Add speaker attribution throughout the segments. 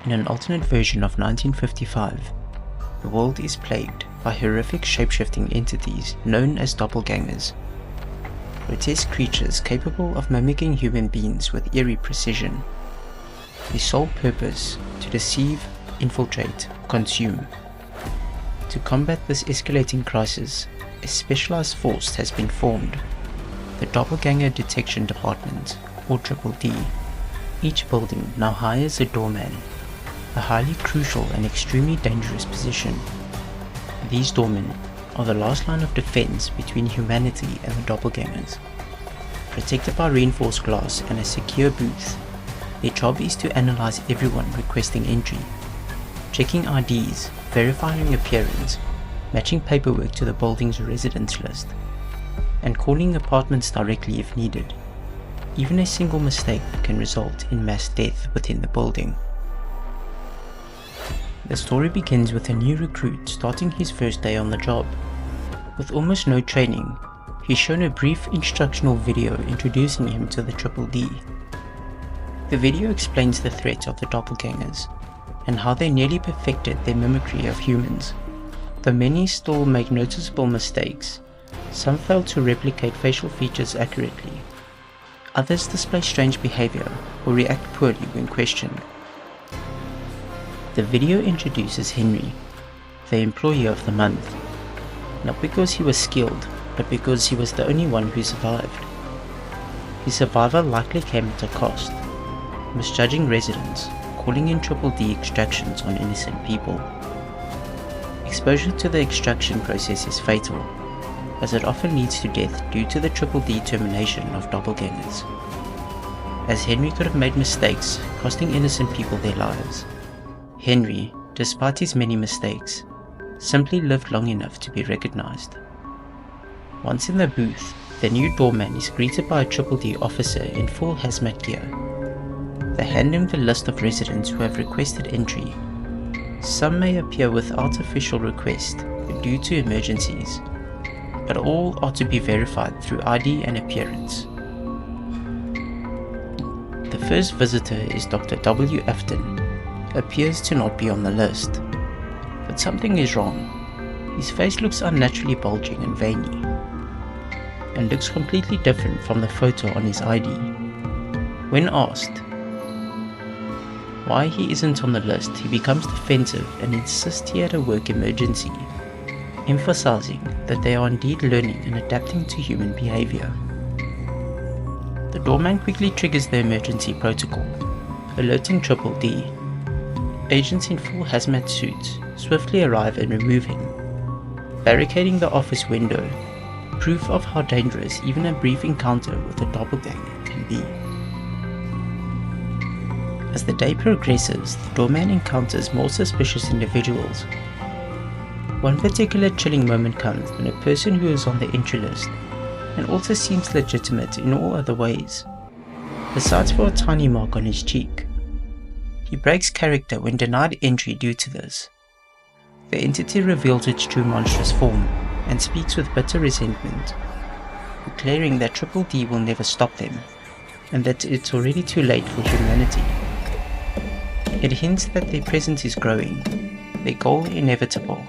Speaker 1: In an alternate version of 1955, the world is plagued by horrific shape-shifting entities known as doppelgangers. Grotesque creatures capable of mimicking human beings with eerie precision. Their sole purpose to deceive, infiltrate, consume. To combat this escalating crisis, a specialized force has been formed, the Doppelgänger Detection Department, or D.D.D. Each building now hires a doorman, a highly crucial and extremely dangerous position. These doormen are the last line of defense between humanity and the doppelgangers. Protected by reinforced glass and a secure booth, their job is to analyze everyone requesting entry, checking IDs, verifying appearance, matching paperwork to the building's residence list, and calling apartments directly if needed. Even a single mistake can result in mass death within the building. The story begins with a new recruit starting his first day on the job. With almost no training, he's shown a brief instructional video introducing him to the D.D.D. The video explains the threat of the doppelgangers and how they nearly perfected their mimicry of humans. Though many still make noticeable mistakes, some fail to replicate facial features accurately. Others display strange behavior or react poorly when questioned. The video introduces Henry, the employee of the month, not because he was skilled, but because he was the only one who survived. His survival likely came at a cost, misjudging residents, calling in D.D.D extractions on innocent people. Exposure to the extraction process is fatal, as it often leads to death due to the D.D.D termination of doppelgangers. As Henry could have made mistakes, costing innocent people their lives, Henry, despite his many mistakes, simply lived long enough to be recognized. Once in the booth, the new doorman is greeted by a D.D.D officer in full hazmat gear. They hand him the list of residents who have requested entry. Some may appear without official request due to emergencies, but all are to be verified through ID and appearance. The first visitor is Dr. W. Afton, who appears to not be on the list. But something is wrong. His face looks unnaturally bulging and veiny, and looks completely different from the photo on his ID. When asked why he isn't on the list, he becomes defensive and insists he had a work emergency, emphasizing that they are indeed learning and adapting to human behavior. The doorman quickly triggers the emergency protocol, alerting D.D.D. Agents in full hazmat suits swiftly arrive and remove him, barricading the office window, proof of how dangerous even a brief encounter with a doppelganger can be. As the day progresses, the doorman encounters more suspicious individuals. One particular chilling moment comes when a person who is on the entry list and also seems legitimate in all other ways, decides for a tiny mark on his cheek. He breaks character when denied entry due to this. The entity reveals its true monstrous form and speaks with bitter resentment, declaring that D.D.D will never stop them, and that it's already too late for humanity. It hints that their presence is growing, their goal inevitable.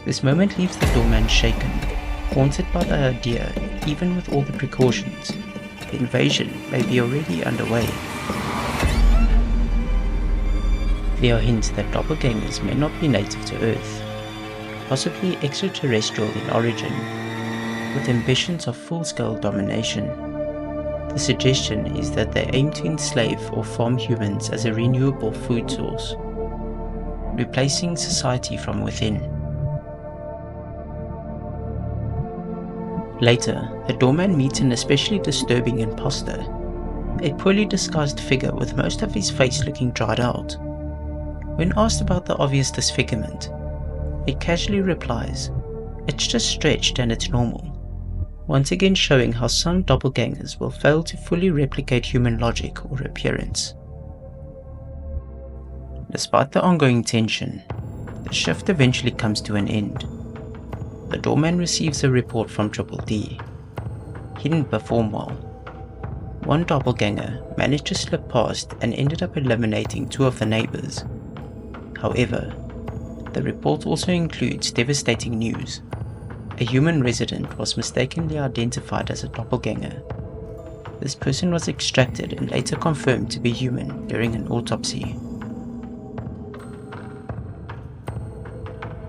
Speaker 1: This moment leaves the doorman shaken, haunted by the idea, even with all the precautions, the invasion may be already underway. There are hints that doppelgangers may not be native to Earth, possibly extraterrestrial in origin, with ambitions of full-scale domination. The suggestion is that they aim to enslave or farm humans as a renewable food source, replacing society from within. Later, the doorman meets an especially disturbing imposter, a poorly disguised figure with most of his face looking dried out. When asked about the obvious disfigurement, it casually replies, "It's just stretched and it's normal," once again showing how some doppelgangers will fail to fully replicate human logic or appearance. Despite the ongoing tension, the shift eventually comes to an end. The doorman receives a report from D.D.D. He didn't perform well. One doppelganger managed to slip past and ended up eliminating 2 of the neighbors. However, the report also includes devastating news. A human resident was mistakenly identified as a doppelganger. This person was extracted and later confirmed to be human during an autopsy.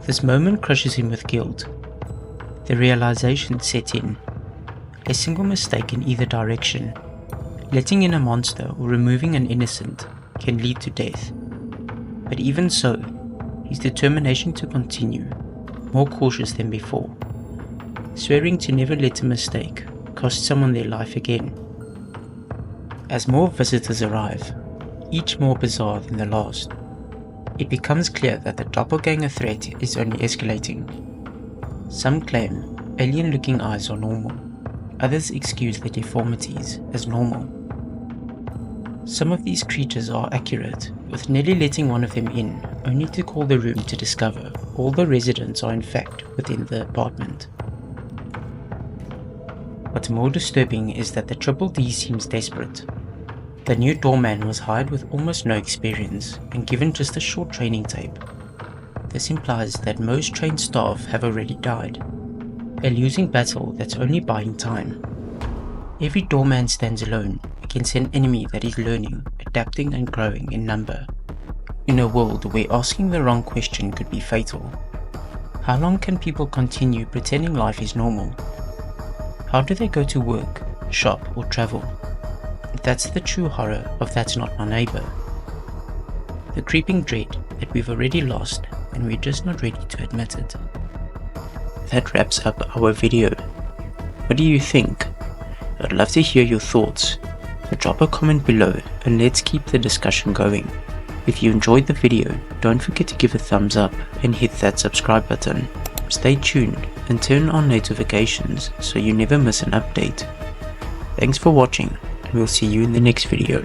Speaker 1: This moment crushes him with guilt. The realization set in. A single mistake in either direction, letting in a monster or removing an innocent, can lead to death. But even so, his determination to continue, more cautious than before, swearing to never let a mistake cost someone their life again. As more visitors arrive, each more bizarre than the last, it becomes clear that the doppelganger threat is only escalating. Some claim alien-looking eyes are normal, others excuse the deformities as normal. Some of these creatures are accurate, with Nelly letting one of them in only to call the room to discover all the residents are in fact within the apartment. What's more disturbing is that the D.D.D seems desperate. The new doorman was hired with almost no experience and given just a short training tape. This implies that most trained staff have already died, a losing battle that's only buying time. Every doorman stands alone against an enemy that is learning, adapting and growing in number. In a world where asking the wrong question could be fatal, how long can people continue pretending life is normal? How do they go to work, shop or travel? That's the true horror of That's Not My Neighbor. The creeping dread that we've already lost and we're just not ready to admit it. That wraps up our video. What do you think? I'd love to hear your thoughts, so drop a comment below and let's keep the discussion going. If you enjoyed the video, don't forget to give a thumbs up and hit that subscribe button. Stay tuned and turn on notifications so you never miss an update. Thanks for watching, and we'll see you in the next video.